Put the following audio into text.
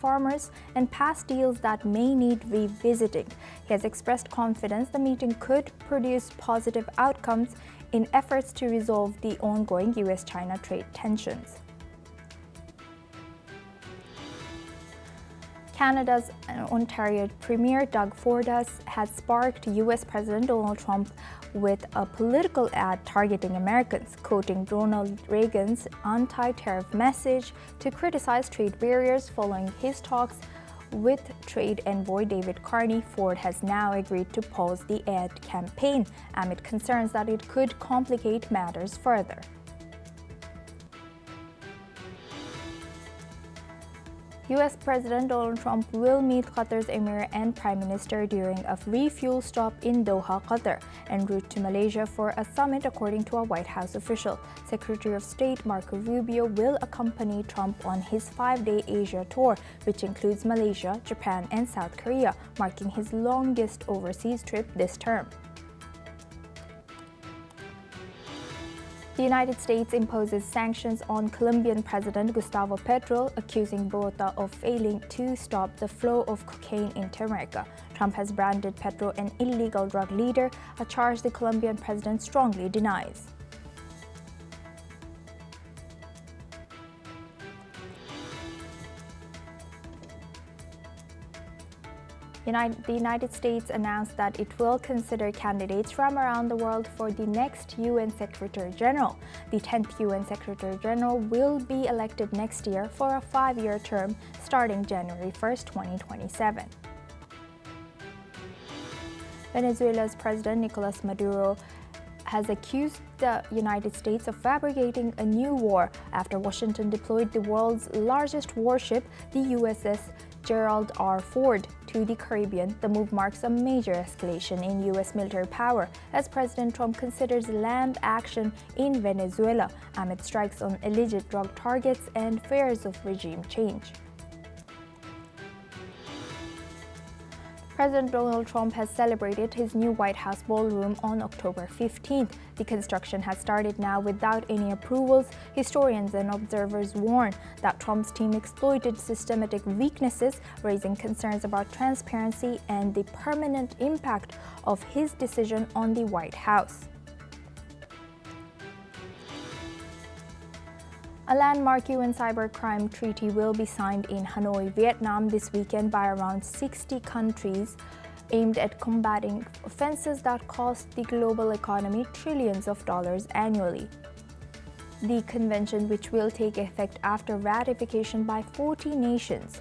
farmers and past deals that may need revisiting. He has expressed confidence the meeting could produce positive outcomes in efforts to resolve the ongoing US-China trade tensions. Canada's Ontario Premier Doug Ford has sparked US President Donald Trump with a political ad targeting Americans, quoting Ronald Reagan's anti-tariff message to criticize trade barriers following his talks with trade envoy David Carney. Ford has now agreed to pause the ad campaign amid concerns that it could complicate matters further. US President Donald Trump will meet Qatar's Emir and Prime Minister during a refuel stop in Doha, Qatar, en route to Malaysia for a summit, according to a White House official. Secretary of State Marco Rubio will accompany Trump on his 5-day Asia tour, which includes Malaysia, Japan, and South Korea, marking his longest overseas trip this term. The United States imposes sanctions on Colombian President Gustavo Petro, accusing Bogotá of failing to stop the flow of cocaine into America. Trump has branded Petro an illegal drug leader, a charge the Colombian president strongly denies. The United States announced that it will consider candidates from around the world for the next UN Secretary General. The 10th UN Secretary General will be elected next year for a 5-year term starting January 1, 2027. Venezuela's President Nicolás Maduro has accused the United States of fabricating a new war after Washington deployed the world's largest warship, the USS Gerald R. to the Caribbean. The move marks a major escalation in U.S. military power as President Trump considers land action in Venezuela amid strikes on alleged drug targets and fears of regime change. President Donald Trump has celebrated his new White House ballroom on October 15th. The construction has started now without any approvals. Historians and observers warn that Trump's team exploited systematic weaknesses, raising concerns about transparency and the permanent impact of his decision on the White House. A landmark UN cybercrime treaty will be signed in Hanoi, Vietnam this weekend by around 60 countries, aimed at combating offenses that cost the global economy trillions of dollars annually. The convention, which will take effect after ratification by 40 nations,